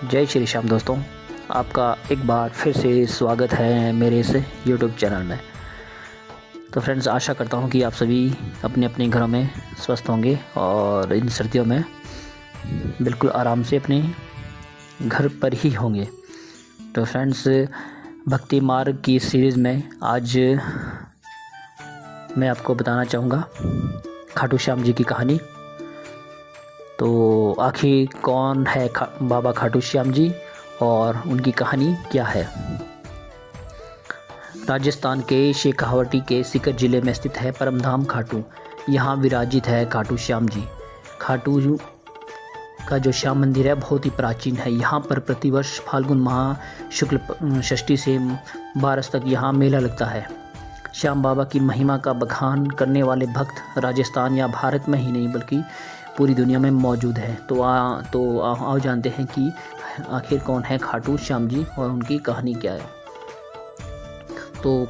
जय श्री श्याम दोस्तों, आपका एक बार फिर से स्वागत है मेरे इस यूट्यूब चैनल में। तो फ्रेंड्स, आशा करता हूँ कि आप सभी अपने अपने घरों में स्वस्थ होंगे और इन सर्दियों में बिल्कुल आराम से अपने घर पर ही होंगे। तो फ्रेंड्स, भक्ति मार्ग की सीरीज़ में आज मैं आपको बताना चाहूँगा खाटू श्याम जी की कहानी। तो आखिर कौन है बाबा खाटू श्याम जी और उनकी कहानी क्या है। राजस्थान के शेखावटी के सीकर जिले में स्थित है परमधाम खाटू। यहाँ विराजित है खाटू श्याम जी। खाटू का जो श्याम मंदिर है बहुत ही प्राचीन है। यहाँ पर प्रतिवर्ष फाल्गुन माह शुक्ल षष्ठी से 12 तक यहाँ मेला लगता है। श्याम बाबा की महिमा का बखान करने वाले भक्त राजस्थान या भारत में ही नहीं बल्कि पूरी दुनिया में मौजूद है। तो आओ जानते हैं कि आखिर कौन है खाटू श्याम जी और उनकी कहानी क्या है। तो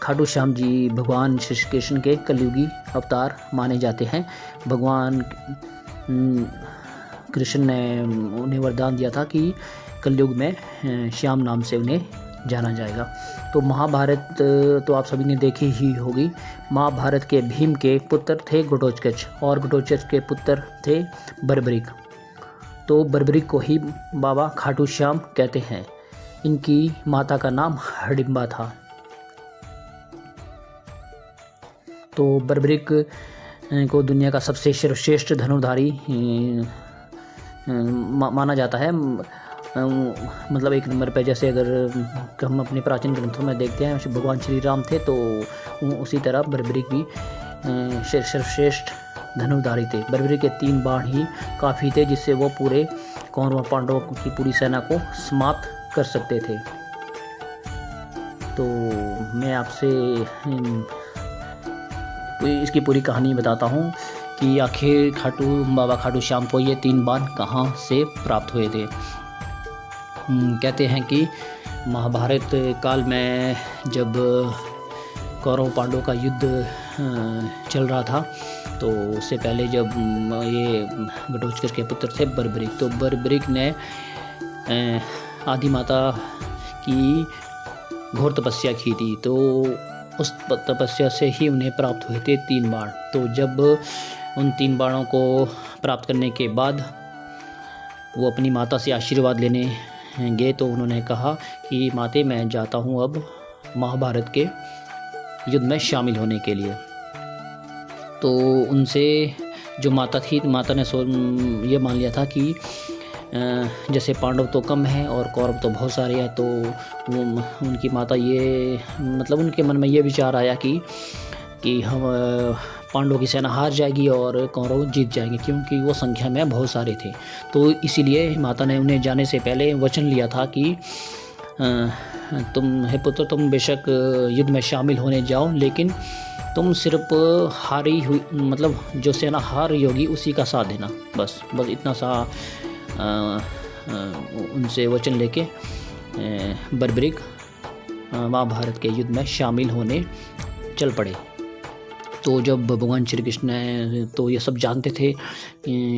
खाटू श्याम जी भगवान श्री कृष्ण के कलयुगी अवतार माने जाते हैं। भगवान कृष्ण ने उन्हें वरदान दिया था कि कलयुग में श्याम नाम से उन्हें जाना जाएगा। तो महाभारत तो आप सभी ने देखी ही होगी। महाभारत के भीम के पुत्र थे घटोत्कच और घटोत्कच के पुत्र थे बर्बरिक। तो बर्बरिक को ही बाबा खाटू श्याम कहते हैं। इनकी माता का नाम हडिम्बा था। तो बर्बरिक को दुनिया का सबसे श्रेष्ठ धनुर्धारी माना जाता है। मतलब एक नंबर पे, जैसे अगर हम अपने प्राचीन ग्रंथों में देखते हैं भगवान श्री राम थे, तो उसी तरह बर्बरिक भी सर्वश्रेष्ठ धनुर्धारी थे। बर्बरिक के 3 बाण ही काफ़ी थे जिससे वो पूरे कौरव पांडवों की पूरी सेना को समाप्त कर सकते थे। तो मैं आपसे इसकी पूरी कहानी बताता हूँ कि आखिर बाबा खाटू श्याम को ये 3 बाण कहाँ से प्राप्त हुए थे। कहते हैं कि महाभारत काल में जब कौरव पांडवों का युद्ध चल रहा था, तो उससे पहले जब ये घटोत्कच के पुत्र थे बर्बरिक, तो बर्बरिक ने आदि माता की घोर तपस्या की थी। तो उस तपस्या से ही उन्हें प्राप्त हुए थे 3 बाण। तो जब उन 3 बाणों को प्राप्त करने के बाद वो अपनी माता से आशीर्वाद लेने गए, तो उन्होंने कहा कि माते, मैं जाता हूँ अब महाभारत के युद्ध में शामिल होने के लिए। तो उनसे जो माता थी, माता ने ये मान लिया था कि जैसे पांडव तो कम हैं और कौरव तो बहुत सारे हैं, तो उनकी माता ये मतलब उनके मन में ये विचार आया कि हम पांडवों की सेना हार जाएगी और कौरव जीत जाएंगे, क्योंकि वो संख्या में बहुत सारे थे। तो इसीलिए माता ने उन्हें जाने से पहले वचन लिया था कि तुम हे पुत्र, तुम बेशक युद्ध में शामिल होने जाओ, लेकिन तुम सिर्फ हारी हुई मतलब जो सेना हार रही होगी उसी का साथ देना। बस इतना सा उनसे वचन लेके बर्बरिक महाभारत के युद्ध में शामिल होने चल पड़े। तो जब भगवान श्री कृष्ण ने तो ये सब जानते थे,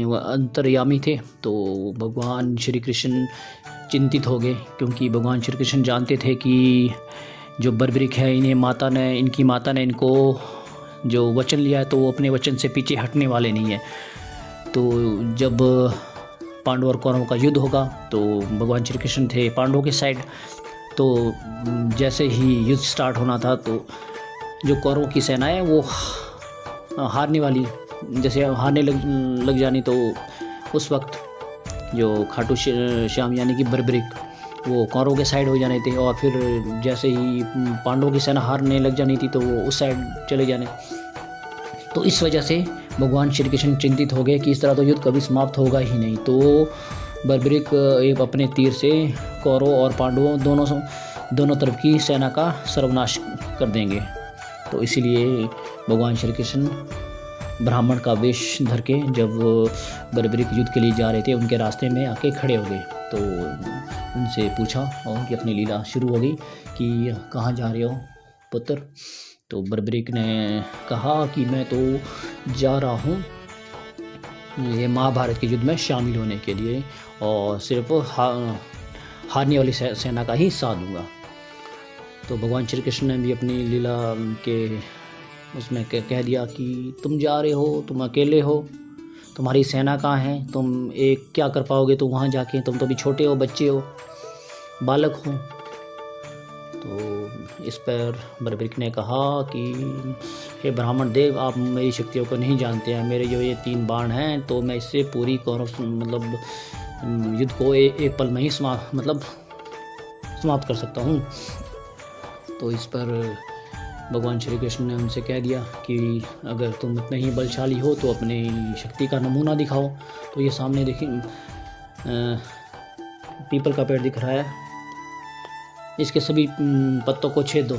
वह अंतर्यामी थे, तो भगवान श्री कृष्ण चिंतित हो गए, क्योंकि भगवान श्री कृष्ण जानते थे कि जो बर्बरिक है इनकी माता ने इनको जो वचन लिया है, तो वो अपने वचन से पीछे हटने वाले नहीं है। तो जब पांडव और कौरवों का युद्ध होगा, तो भगवान श्री कृष्ण थे पांडवों के साइड। तो जैसे ही युद्ध स्टार्ट होना था, तो जो कौरवों की सेना है वो हारने वाली, जैसे हारने लग जानी, तो उस वक्त जो खाटू श्याम यानी कि बर्बरिक वो कौरवों के साइड हो जाने थे, और फिर जैसे ही पांडवों की सेना हारने लग जानी थी तो वो उस साइड चले जाने। तो इस वजह से भगवान श्री कृष्ण चिंतित हो गए कि इस तरह तो युद्ध कभी समाप्त होगा ही नहीं। तो बर्बरिक एक अपने तीर से कौरवों और पांडवों दोनों तरफ की सेना का सर्वनाश कर देंगे। तो इसीलिए भगवान श्री कृष्ण ब्राह्मण का वेश धर के जब बर्बरिक युद्ध के लिए जा रहे थे, उनके रास्ते में आके खड़े हो गए। तो उनसे पूछा और उनकी अपनी लीला शुरू हो गई कि कहाँ जा रहे हो पुत्र। तो बर्बरिक ने कहा कि मैं तो जा रहा हूँ ये महाभारत के युद्ध में शामिल होने के लिए, और सिर्फ हारने वाली सेना का ही साथ दूंगा। तो भगवान श्री कृष्ण ने भी अपनी लीला के उसमें कह दिया कि तुम जा रहे हो, तुम अकेले हो, तुम्हारी सेना कहाँ है, तुम एक क्या कर पाओगे तो वहाँ जाके, तुम तो अभी छोटे हो, बच्चे हो, बालक हो। तो इस पर बर्बरीक ने कहा कि हे ब्राह्मण देव, आप मेरी शक्तियों को नहीं जानते हैं। मेरे जो ये 3 बाण हैं तो मैं इससे पूरी कौरव मतलब युद्ध को एक पल में ही समाप्त कर सकता हूँ। तो इस पर भगवान श्री कृष्ण ने उनसे कह दिया कि अगर तुम इतने ही बलशाली हो तो अपनी शक्ति का नमूना दिखाओ। तो ये सामने देखिए पीपल का पेड़ दिख रहा है, इसके सभी पत्तों को छेद दो।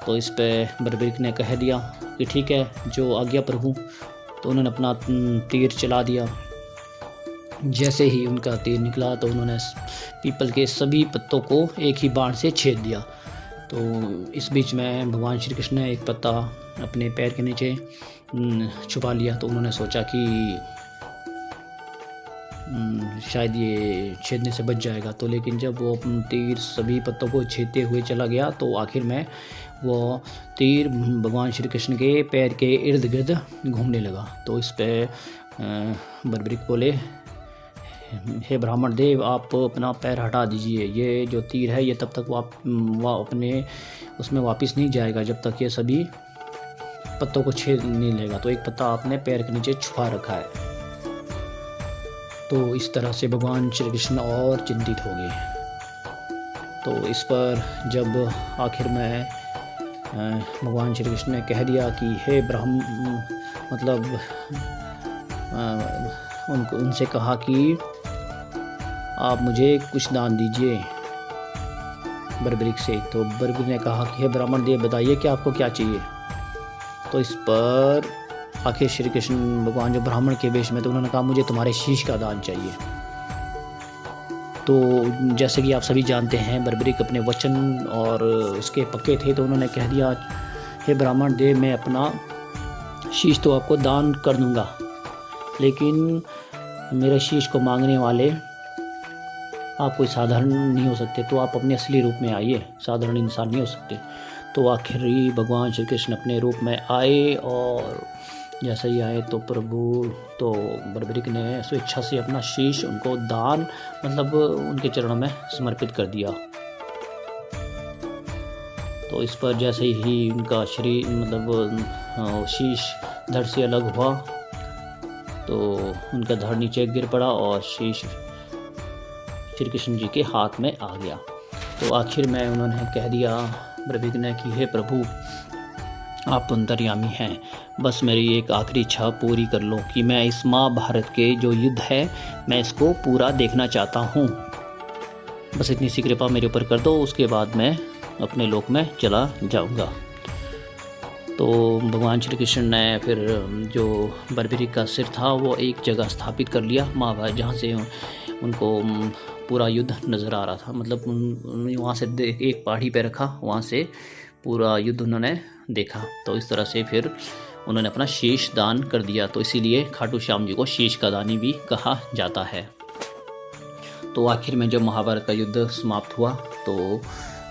तो इस पे बर्बरीक ने कह दिया कि ठीक है, जो आज्ञा प्रभु। तो उन्होंने अपना तीर चला दिया। जैसे ही उनका तीर निकला तो उन्होंने पीपल के सभी पत्तों को एक ही बाण से छेद दिया। तो इस बीच में भगवान श्री कृष्ण ने एक पत्ता अपने पैर के नीचे छुपा लिया। तो उन्होंने सोचा कि शायद ये छेदने से बच जाएगा। तो लेकिन जब वो अपना तीर सभी पत्तों को छेदते हुए चला गया तो आखिर में वो तीर भगवान श्री कृष्ण के पैर के इर्द गिर्द घूमने लगा। तो इस पे बर्बरीक बोले, हे ब्राह्मण देव, आप अपना पैर हटा दीजिए। ये जो तीर है ये तब तक अपने उसमें वापस नहीं जाएगा जब तक ये सभी पत्तों को छेद नहीं लेगा। तो एक पत्ता आपने पैर के नीचे छुपा रखा है। तो इस तरह से भगवान श्री कृष्ण और चिंतित हो गए। तो इस पर जब आखिर में भगवान श्री कृष्ण ने कह दिया कि हे उनसे कहा कि आप मुझे कुछ दान दीजिए बर्बरीक से। तो बर्बरीक ने कहा कि हे ब्राह्मण देव, बताइए कि आपको क्या चाहिए। तो इस पर आखिर श्री कृष्ण भगवान जो ब्राह्मण के वेश में, तो उन्होंने कहा मुझे तुम्हारे शीश का दान चाहिए। तो जैसे कि आप सभी जानते हैं बर्बरीक अपने वचन और उसके पक्के थे। तो उन्होंने कह दिया, हे ब्राह्मण देव, मैं अपना शीश तो आपको दान कर दूंगा, लेकिन मेरे शीश को मांगने वाले आप कोई साधारण नहीं हो सकते। तो आप अपने असली रूप में आइए, साधारण इंसान नहीं हो सकते। तो आखिर ही भगवान श्री कृष्ण अपने रूप में आए, और जैसे ही आए तो बर्बरीक ने स्वेच्छा से अपना शीश उनको दान उनके चरणों में समर्पित कर दिया। तो इस पर जैसे ही उनका शरीर शीश धड़ से अलग हुआ तो उनका धड़ नीचे गिर पड़ा और शीश श्री कृष्ण जी के हाथ में आ गया। तो आखिर में उन्होंने कह दिया बर्बरीक ने कि हे प्रभु, आप अंतर्यामी हैं, बस मेरी एक आखिरी इच्छा पूरी कर लो कि मैं इस महाभारत के जो युद्ध है मैं इसको पूरा देखना चाहता हूँ। बस इतनी सी कृपा मेरे ऊपर कर दो, उसके बाद मैं अपने लोक में चला जाऊँगा। तो भगवान श्री कृष्ण ने फिर जो बर्बरीक का सिर था वो एक जगह स्थापित कर लिया महाभारत, जहाँ से उनको पूरा युद्ध नज़र आ रहा था। वहाँ से एक पहाड़ी पे रखा, वहाँ से पूरा युद्ध उन्होंने देखा। तो इस तरह से फिर उन्होंने अपना शीश दान कर दिया। तो इसीलिए खाटू श्याम जी को शीश का दानी भी कहा जाता है। तो आखिर में जब महाभारत का युद्ध समाप्त हुआ तो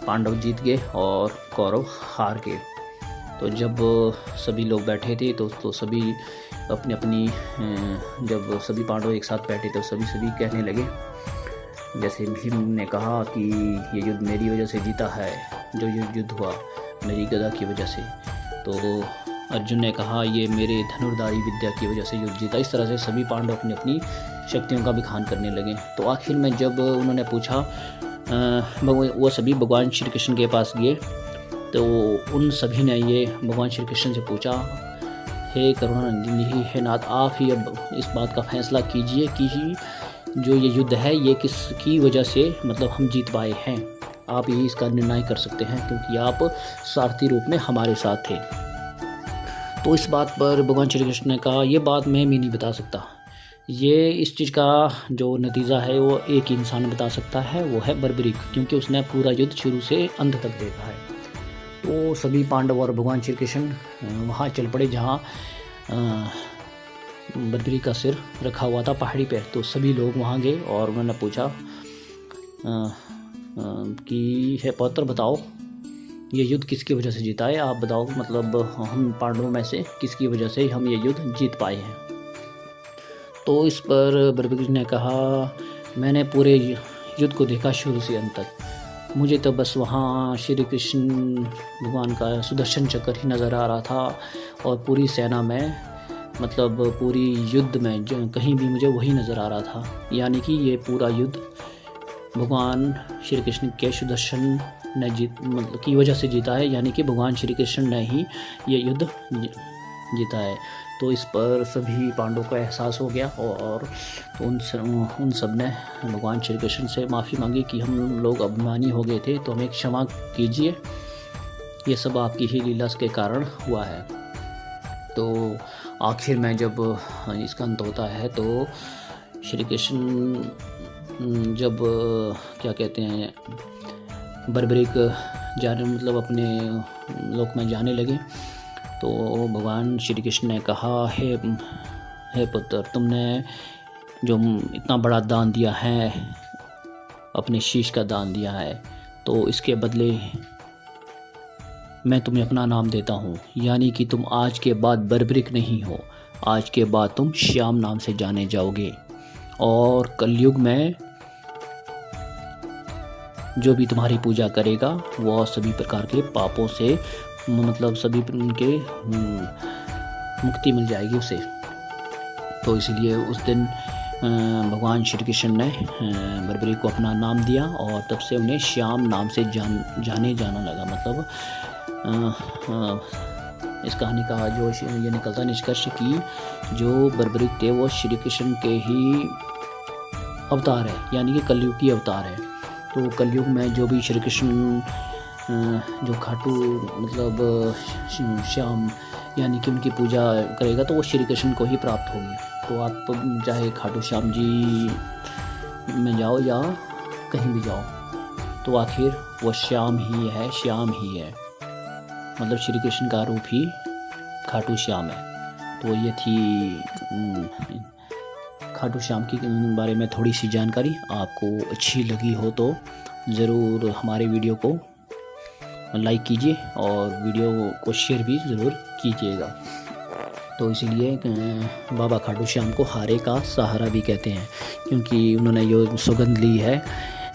पांडव जीत गए और कौरव हार गए। तो जब सभी लोग बैठे थे तो सभी अपनी जब सभी पांडव एक साथ बैठे तो सभी कहने लगे, जैसे भीम ने कहा कि ये युद्ध मेरी वजह से जीता है, जो युद्ध हुआ मेरी गदा की वजह से। तो अर्जुन ने कहा ये मेरे धनुर्धारी विद्या की वजह से युद्ध जीता। इस तरह से सभी पांडव अपनी अपनी शक्तियों का विखान करने लगे। तो आखिर में जब उन्होंने पूछा, वो सभी भगवान श्री कृष्ण के पास गए। तो उन सभी ने ये भगवान श्री कृष्ण से पूछा, हे करुणानिधि, हे नाथ, आप ही अब इस बात का फैसला कीजिए कि जो ये युद्ध है ये किसकी वजह से हम जीत पाए हैं। आप ही इसका निर्णय कर सकते हैं, क्योंकि आप सारथी रूप में हमारे साथ थे। तो इस बात पर भगवान श्री कृष्ण ने कहा, ये बात मैं भी नहीं बता सकता। ये इस चीज़ का जो नतीजा है वो एक इंसान बता सकता है, वो है बर्बरीक, क्योंकि उसने पूरा युद्ध शुरू से अंत तक देखा है। तो सभी पांडव और भगवान श्री कृष्ण वहाँ चल पड़े जहाँ बर्बरी का सिर रखा हुआ था पहाड़ी पे। तो सभी लोग वहाँ गए और उन्होंने पूछा कि हे पौत्र बताओ, ये युद्ध किसकी वजह से जीता है, आप बताओ, मतलब हम पांडवों में से किसकी वजह से हम ये युद्ध जीत पाए हैं। तो इस पर बर्बरी ने कहा, मैंने पूरे युद्ध को देखा शुरू से अंत तक, मुझे तो बस वहाँ श्री कृष्ण भगवान का सुदर्शन चक्र ही नज़र आ रहा था, और पूरी सेना में, मतलब पूरी युद्ध में कहीं भी मुझे वही नज़र आ रहा था। यानी कि ये पूरा युद्ध भगवान श्री कृष्ण के सुदर्शन ने मतलब की वजह से जीता है, यानी कि भगवान श्री कृष्ण ने ही ये युद्ध जीता है। तो इस पर सभी पांडवों को एहसास हो गया और उन सब ने भगवान श्री कृष्ण से माफ़ी मांगी कि हम लोग अभिमानी हो गए थे, तो हमें क्षमा कीजिए, ये सब आपकी ही लीला के कारण हुआ है। तो आखिर में जब इसका अंत होता है तो श्री कृष्ण जब क्या कहते हैं बर्बरीक जाने, मतलब अपने लोक में जाने लगे, तो भगवान श्री कृष्ण ने कहा, हे पुत्र, तुमने जो इतना बड़ा दान दिया है, अपने शीश का दान दिया है, तो इसके बदले मैं तुम्हें अपना नाम देता हूँ। यानी कि तुम आज के बाद बर्बरीक नहीं हो, आज के बाद तुम श्याम नाम से जाने जाओगे। और कलयुग में जो भी तुम्हारी पूजा करेगा वह सभी प्रकार के पापों से, मतलब सभी उनके मुक्ति मिल जाएगी उसे। तो इसलिए उस दिन भगवान श्री कृष्ण ने बर्बरी को अपना नाम दिया और तब से उन्हें श्याम नाम से जाने जाना लगा। मतलब इस कहानी का जो ये निकलता निष्कर्ष कि जो बर्बरी थे वो श्री कृष्ण के ही अवतार है, यानी कि कलयुग की अवतार है। तो कलयुग में जो भी श्री कृष्ण जो खाटू मतलब श्याम यानी कि उनकी पूजा करेगा तो वो श्री कृष्ण को ही प्राप्त होगी। तो आप चाहे खाटू श्याम जी में जाओ या कहीं भी जाओ, तो आखिर वो श्याम ही है, श्याम ही है, मतलब श्री कृष्ण का रूप ही खाटू श्याम है। तो ये थी खाटू श्याम की बारे में थोड़ी सी जानकारी। आपको अच्छी लगी हो तो ज़रूर हमारे वीडियो को लाइक कीजिए और वीडियो को शेयर भी ज़रूर कीजिएगा। तो इसीलिए बाबा खाटू श्याम को हारे का सहारा भी कहते हैं, क्योंकि उन्होंने ये सौगंध ली है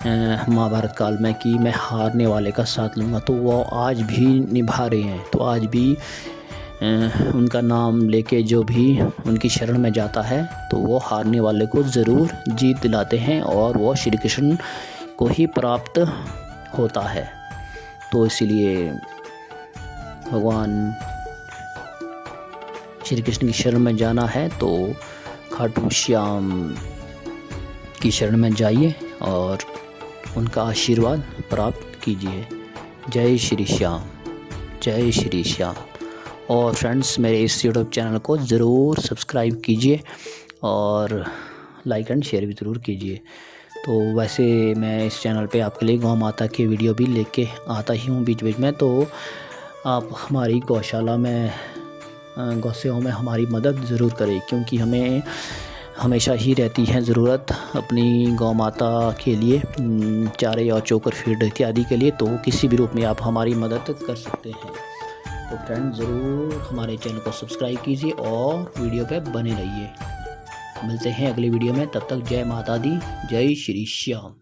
महाभारत काल में कि मैं हारने वाले का साथ लूँगा। तो वो आज भी निभा रहे हैं। तो आज भी उनका नाम लेके जो भी उनकी शरण में जाता है तो वो हारने वाले को ज़रूर जीत दिलाते हैं और वो श्री कृष्ण को ही प्राप्त होता है। तो इसलिए भगवान श्री कृष्ण की शरण में जाना है तो खाटू श्याम की शरण में जाइए और उनका आशीर्वाद प्राप्त कीजिए। जय श्री श्याम, जय श्री श्याम। और फ्रेंड्स, मेरे इस यूट्यूब चैनल को ज़रूर सब्सक्राइब कीजिए और लाइक एंड शेयर भी ज़रूर कीजिए। तो वैसे मैं इस चैनल पे आपके लिए गौ माता की वीडियो भी लेके आता ही हूँ बीच बीच में। तो आप हमारी गौशाला में, गौ सेवा में हमारी मदद ज़रूर करें, क्योंकि हमें हमेशा ही रहती है ज़रूरत अपनी गौ माता के लिए, चारे और चोकर फीड इत्यादि के लिए। तो किसी भी रूप में आप हमारी मदद कर सकते हैं। तो फ्रेंड, ज़रूर हमारे चैनल को सब्सक्राइब कीजिए और वीडियो पे बने रहिए। मिलते हैं अगली वीडियो में, तब तक जय माता दी, जय श्री श्याम।